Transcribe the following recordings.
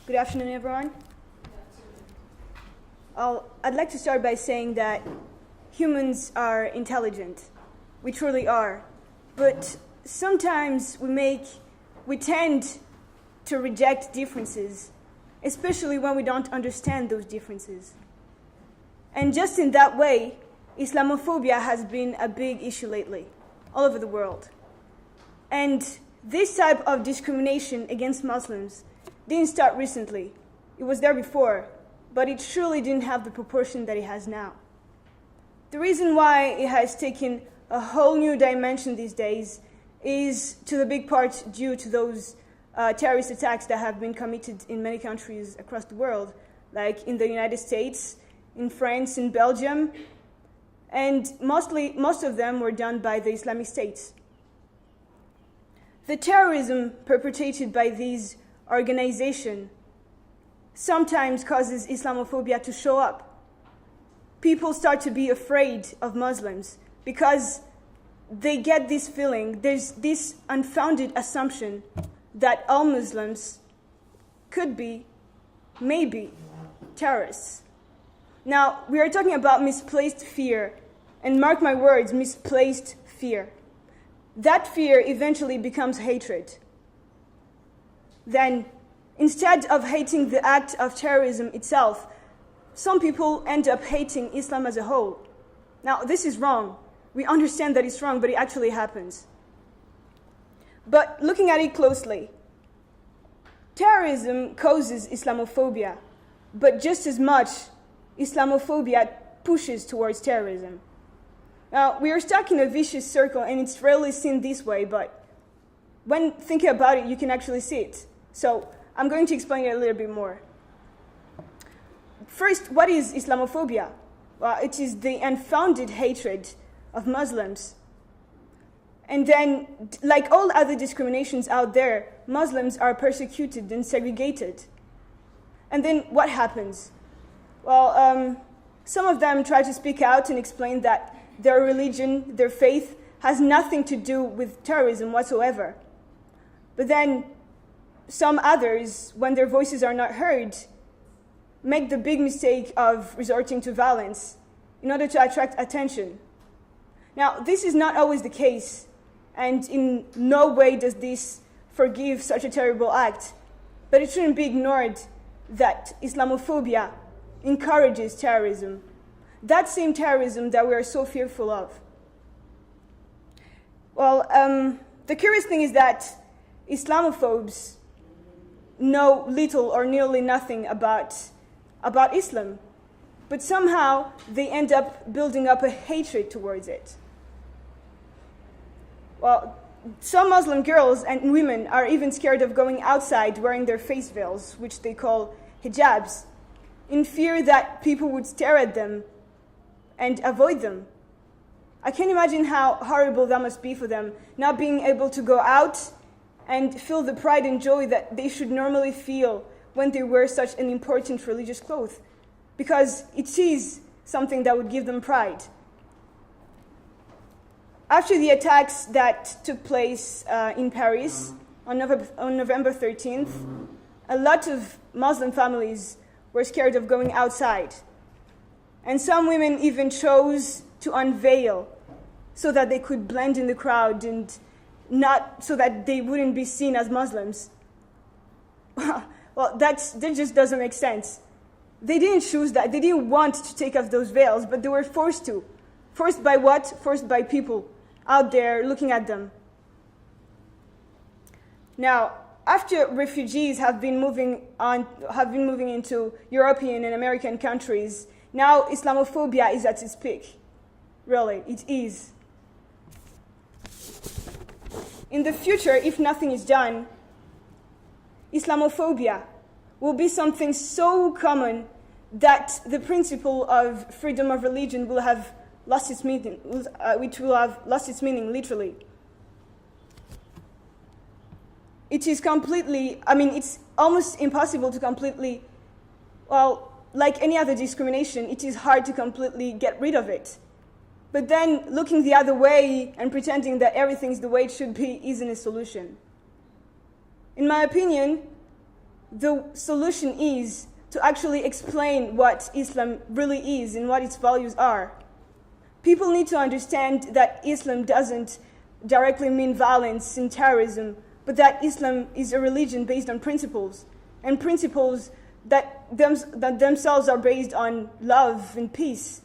Good afternoon, everyone. I'd like to start by saying that humans are intelligent. We truly are. But sometimes we tend to reject differences, especially when we don't understand those differences. And just in that way, Islamophobia has been a big issue lately, all over the world. And this type of discrimination against Muslims didn't start recently. It was there before, but it surely didn't have the proportion that it has now. The reason why it has taken a whole new dimension these days is to the big part due to those terrorist attacks that have been committed in many countries across the world, like in the United States, in France, in Belgium, and most of them were done by the Islamic State. The terrorism perpetrated by these organizations sometimes causes Islamophobia to show up. People start to be afraid of Muslims because they get this feeling, there's this unfounded assumption that all Muslims could be, maybe, terrorists. Now, we are talking about misplaced fear, and mark my words, misplaced fear. That fear eventually becomes hatred. Then, instead of hating the act of terrorism itself, some people end up hating Islam as a whole. Now, this is wrong. We understand that it's wrong, but it actually happens. But looking at it closely, terrorism causes Islamophobia, but just as much, Islamophobia pushes towards terrorism. Now, we are stuck in a vicious circle, and it's rarely seen this way, but when thinking about it, you can actually see it. So, I'm going to explain it a little bit more. First, what is Islamophobia? Well, it is the unfounded hatred of Muslims. And then, like all other discriminations out there, Muslims are persecuted and segregated. And then what happens? Well, some of them try to speak out and explain that their religion, their faith, has nothing to do with terrorism whatsoever. But then, some others, when their voices are not heard, make the big mistake of resorting to violence in order to attract attention. Now, this is not always the case, and in no way does this forgive such a terrible act. But it shouldn't be ignored that Islamophobia encourages terrorism. That same terrorism that we are so fearful of. Well, the curious thing is that Islamophobes know little or nearly nothing about Islam, but somehow they end up building up a hatred towards it. Well, some Muslim girls and women are even scared of going outside wearing their face veils, which they call hijabs, in fear that people would stare at them and avoid them. I can't imagine how horrible that must be for them, not being able to go out and feel the pride and joy that they should normally feel when they wear such an important religious cloth, because it is something that would give them pride. After the attacks that took place in Paris on November 13th, a lot of Muslim families were scared of going outside. And some women even chose to unveil so that they could blend in the crowd and not so that they wouldn't be seen as Muslims. Well, that just doesn't make sense. They didn't choose that. They didn't want to take off those veils, but they were forced to. Forced by what? Forced by people out there looking at them. Now, after refugees have been moving into European and American countries, now Islamophobia is at its peak. Really, it is. In the future, if nothing is done, Islamophobia will be something so common that the principle of freedom of religion will have lost its meaning, which will have lost its meaning literally. It is it's almost impossible to completely, like any other discrimination, it is hard to completely get rid of it. But then looking the other way and pretending that everything's the way it should be isn't a solution. In my opinion, the solution is to actually explain what Islam really is and what its values are. People need to understand that Islam doesn't directly mean violence and terrorism, but that Islam is a religion based on principles, and principles that themselves are based on love and peace.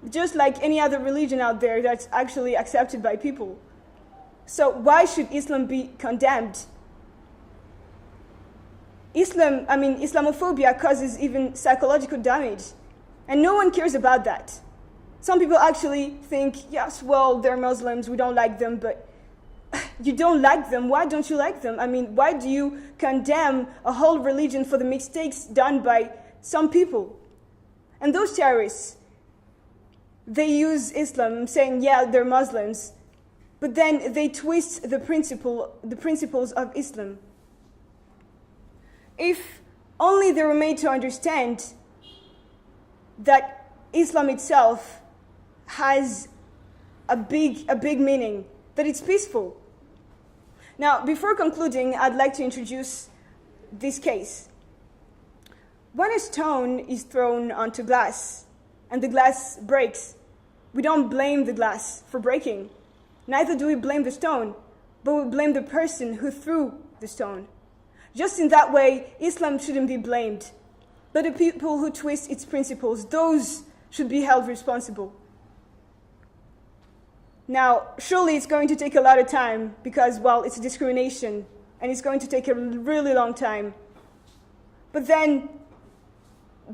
Just like any other religion out there that's actually accepted by people. So why should Islam be condemned? Islamophobia causes even psychological damage, and no one cares about that. Some people actually think, yes, well, they're Muslims, we don't like them, but you don't like them, why don't you like them? Why do you condemn a whole religion for the mistakes done by some people? And those terrorists, they use Islam saying, yeah, they're Muslims, but then they twist the principles of Islam. If only they were made to understand that Islam itself has a big meaning, that it's peaceful. Now, before concluding, I'd like to introduce this case. When a stone is thrown onto glass and the glass breaks, we don't blame the glass for breaking. Neither do we blame the stone, but we blame the person who threw the stone. Just in that way, Islam shouldn't be blamed, but the people who twist its principles, those should be held responsible. Now, surely it's going to take a lot of time because, well, it's discrimination, and it's going to take a really long time. But then,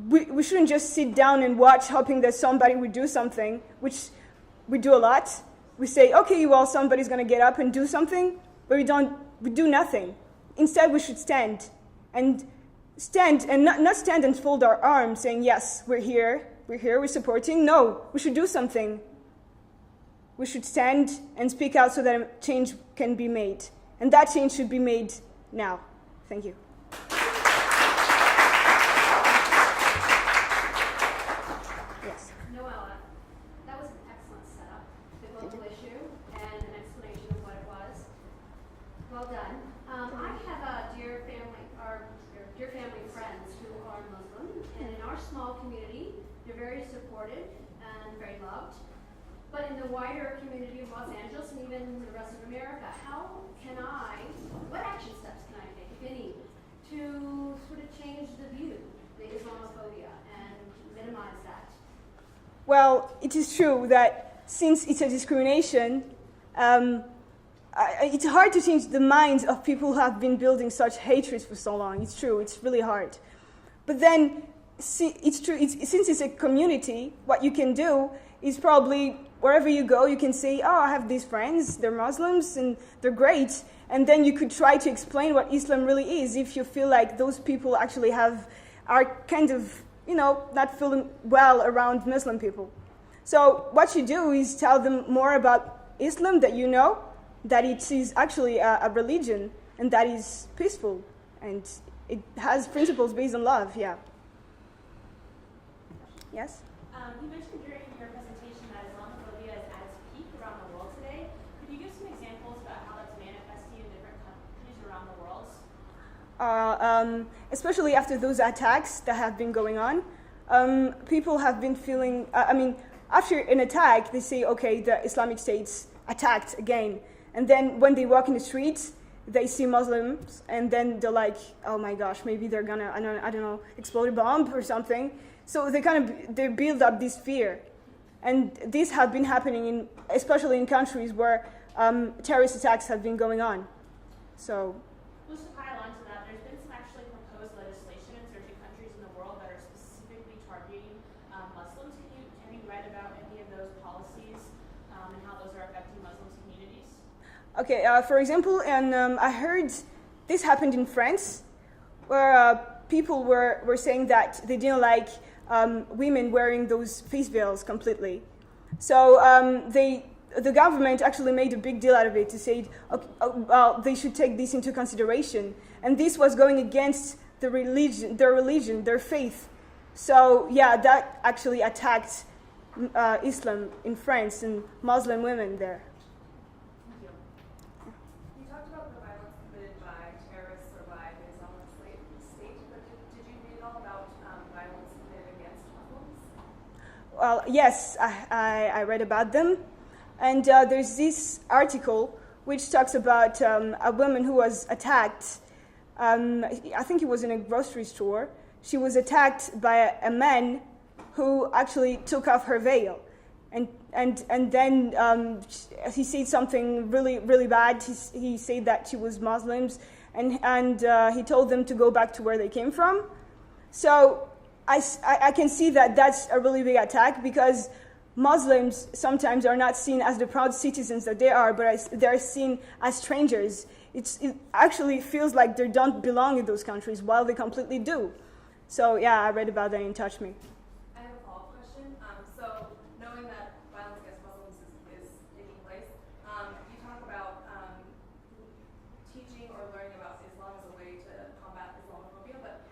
we shouldn't just sit down and watch hoping that somebody would do something, which we do a lot. We say, okay, well, somebody's going to get up and do something, but we do nothing. Instead, we should stand and not stand and fold our arms saying, yes, we're here, we're supporting. No, we should do something. We should stand and speak out so that a change can be made. And that change should be made now. Thank you. Yes. Noella, that was an excellent setup, the global issue, and an explanation of what it was. Well done. I have dear family friends who are Muslim, and in our small community, they're very supported and very loved. But in the wider community of Los Angeles and even the rest of America, what action steps can I take, if any, to sort of change the view, the Islamophobia, and minimize that? Well, it is true that since it's a discrimination, it's hard to change the minds of people who have been building such hatred for so long. It's true, it's really hard. But then, it's true, since it's a community, what you can do is probably, wherever you go, you can say, oh, I have these friends, they're Muslims, and they're great. And then you could try to explain what Islam really is if you feel like those people actually are kind of, not feeling well around Muslim people. So what you do is tell them more about Islam, that you know, that it is actually a religion, and that is peaceful, and it has principles based on love, yeah. Yes? You mentioned during your presentation that Islamophobia is at its peak around the world today. Could you give some examples about how that's manifesting in different countries around the world? Especially after those attacks that have been going on, people have been feeling, after an attack, they say, okay, the Islamic State's attacked again. And then when they walk in the streets, they see Muslims, and then they're like, oh my gosh, maybe they're gonna, I don't know, explode a bomb or something. So they build up this fear. And this have been happening especially in countries where terrorist attacks have been going on. So. Just to pile on to that, there's been some actually proposed legislation in certain countries in the world that are specifically targeting Muslims. Have you read about any of those policies and how those are affecting Muslim communities? Okay, for example, and I heard this happened in France, where people were saying that they didn't like women wearing those face veils completely. So the government actually made a big deal out of it to say, okay, well, they should take this into consideration. And this was going against their religion, their faith. So yeah, that actually attacked Islam in France and Muslim women there. You talked about the violence committed by terrorists or by the Islamic State. Well, yes, I read about them. And there's this article which talks about a woman who was attacked. I think it was in a grocery store. She was attacked by a man who actually took off her veil. And then he said something really, really bad. He said that she was Muslims, and he told them to go back to where they came from. So I can see that that's a really big attack, because Muslims sometimes are not seen as the proud citizens that they are, but they're seen as strangers. It actually feels like they don't belong in those countries, while they completely do. So yeah, I read about that and it touched me. I have a follow-up question. So knowing that violence against Muslims is taking place, you talk about teaching or learning about Islam as a way to combat Islamophobia, but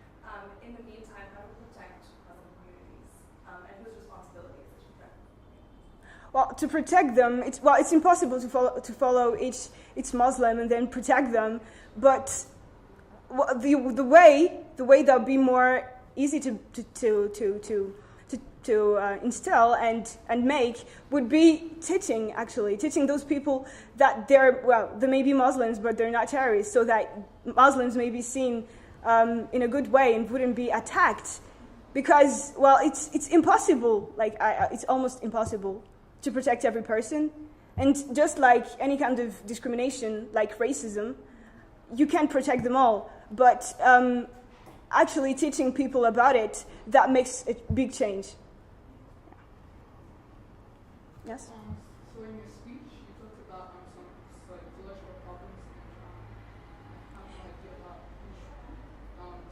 in the meantime, how to protect Muslim communities, and whose responsibility is it to protect them? Well, to protect them, it's impossible to follow each Muslim and then protect them. But the way that would be more easy to instill and make would be teaching those people that they may be Muslims, but they're not terrorists, so that Muslims may be seen in a good way and wouldn't be attacked. Because, well, it's impossible. It's almost impossible to protect every person. And just like any kind of discrimination, like racism, you can't protect them all. But actually teaching people about it, that makes a big change. Yes? So in your speech, you talked about some psychological problems and how you idea about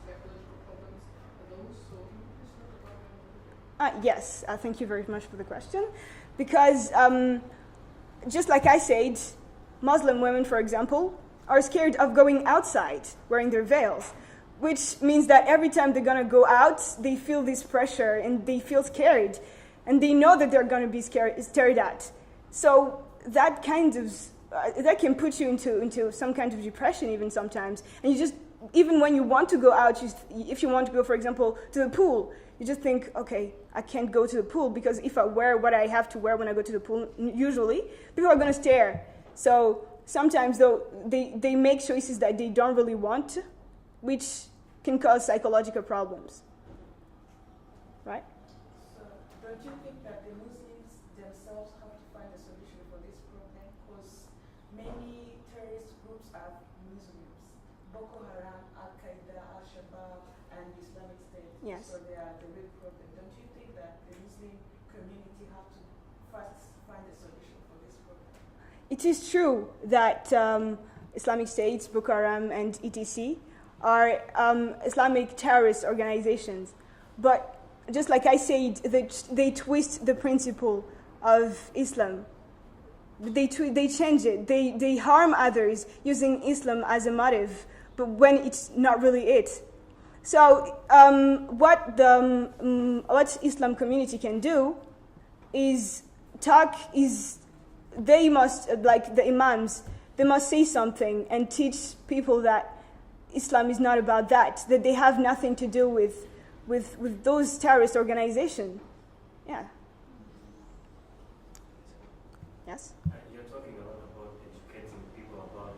psychological problems are those. So can you please talk about them a little bit? Yes, thank you very much for the question. Because just like I said, Muslim women, for example, are scared of going outside wearing their veils, which means that every time they're going to go out, they feel this pressure and they feel scared. And they know that they're going to be stared at. So that that can put you into some kind of depression even sometimes. And you just, even when you want to go out, if you want to go, for example, to the pool, you just think, okay, I can't go to the pool because if I wear what I have to wear when I go to the pool, usually, people are going to stare. So sometimes, though, they make choices that they don't really want, which can cause psychological problems. Right? So don't you think that the Muslims themselves have to find a solution for this problem? Because many terrorist groups are Muslims. Boko Haram, Al-Qaeda, Al-Shabaab, and the Islamic State. Yes. So they are the real problem. Don't you think that the Muslim community have to first find a solution for this problem? It is true that Islamic States, Boko Haram, and etc. are Islamic terrorist organizations. But just like I said, they twist the principle of Islam. They change it. They harm others using Islam as a motive, but when it's not really it. So what Islam community can do is they must, like the imams, they must say something and teach people that Islam is not about that they have nothing to do with those terrorist organizations. Yeah. Yes? You're talking a lot about educating people about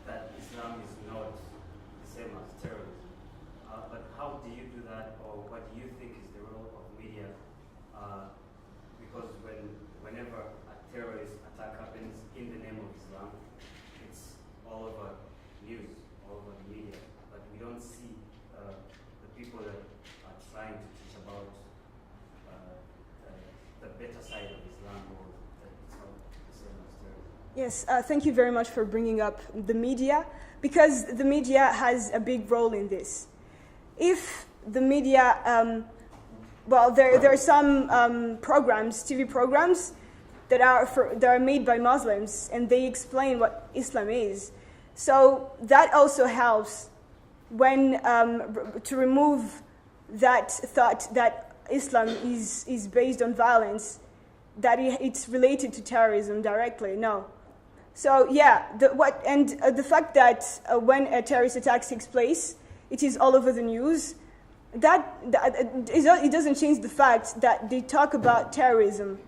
that Islam is not the same as terrorism. But how do you do that, or what do you think is the role of media? Because whenever a terrorist attack happens in the name of Islam, it's all over news, all over the media, but we don't see the people that are trying to teach about the better side of Islam, or that it's not the same as terrorism. Yes, thank you very much for bringing up the media, because the media has a big role in this. If the media, there are some programs, TV programs, that are made by Muslims, and they explain what Islam is. So that also helps when to remove that thought that Islam is based on violence, that it's related to terrorism directly. No. So yeah, the fact that when a terrorist attack takes place, it is all over the news, it doesn't change the fact that they talk about terrorism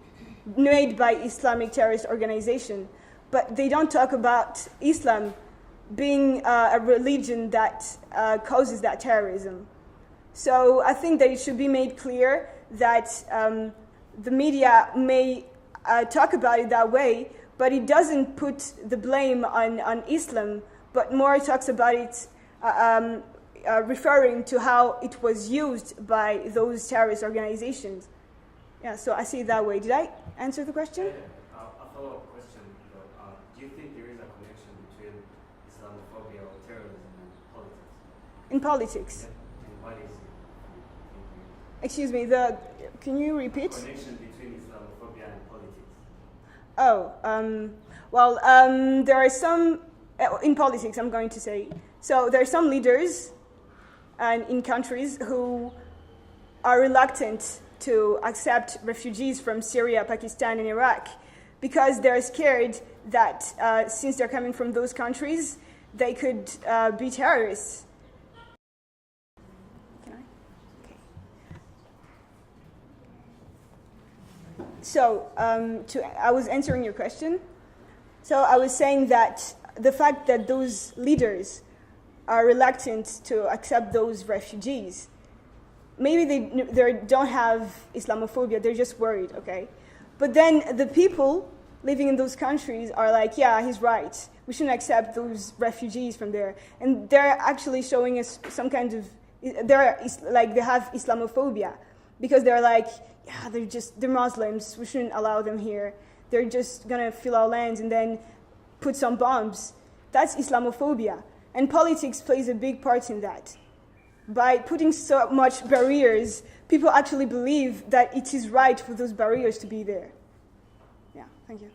made by Islamic terrorist organization, but they don't talk about Islam being a religion that causes that terrorism. So I think that it should be made clear that the media may talk about it that way, but it doesn't put the blame on Islam, but more talks about it referring to how it was used by those terrorist organizations. Yeah, so I see it that way. Did I answer the question? A follow-up question, though. Do you think there is a connection between Islamophobia or terrorism and politics? In politics. Yeah. And what is it? Excuse me, can you repeat? Connection between Islamophobia and politics. There are some, in politics I'm going to say, so there are some leaders and in countries who are reluctant to accept refugees from Syria, Pakistan, and Iraq because they're scared that since they're coming from those countries, they could be terrorists. Can I? Okay. So, I was answering your question. So I was saying that the fact that those leaders are reluctant to accept those refugees, maybe they don't have Islamophobia, they're just worried, okay? But then the people living in those countries are like, yeah, he's right. We shouldn't accept those refugees from there. And they're actually showing us some kind of, they have Islamophobia because they're like, yeah, they're Muslims, we shouldn't allow them here. They're just gonna fill our lands and then put some bombs. That's Islamophobia. And politics plays a big part in that. By putting so much barriers, people actually believe that it is right for those barriers to be there. Yeah, thank you.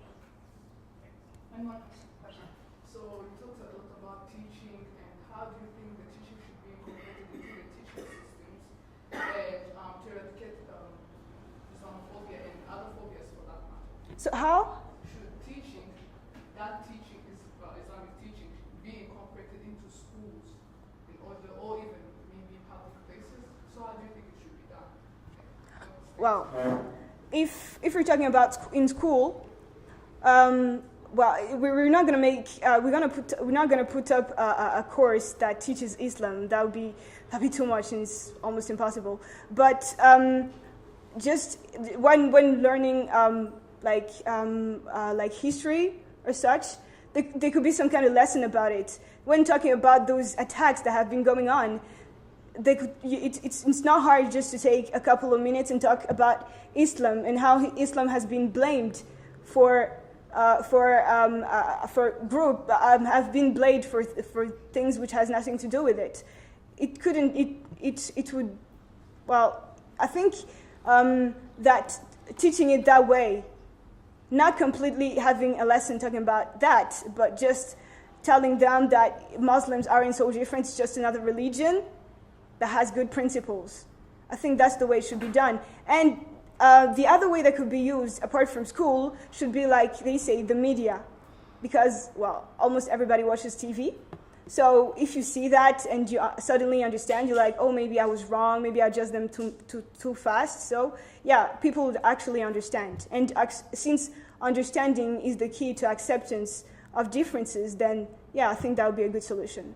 And one question. So you talked a lot about teaching and how do you think the teaching should be incorporated into the teaching systems and to eradicate Islamophobia and other phobias for that matter? So how? Should teaching, that teaching is Islamic teaching, be incorporated into schools in order, or even maybe public places? So how do you think it should be done? Well, if we're talking about in school, we're not going to make we're not going to put up a course that teaches Islam. That'd be too much and it's almost impossible. But just when learning like history or such, there could be some kind of lesson about it. When talking about those attacks that have been going on, it's not hard just to take a couple of minutes and talk about Islam and how Islam has been blamed have been blamed for things which has nothing to do with it. I think that teaching it that way, not completely having a lesson talking about that, but just telling them that Muslims aren't so different, it's just another religion that has good principles. I think that's the way it should be done. And the other way that could be used, apart from school, should be like they say, the media. Because, almost everybody watches TV. So if you see that and you suddenly understand, you're like, oh, maybe I was wrong, maybe I judged them too fast. So, yeah, people would actually understand. And since understanding is the key to acceptance of differences, then, yeah, I think that would be a good solution.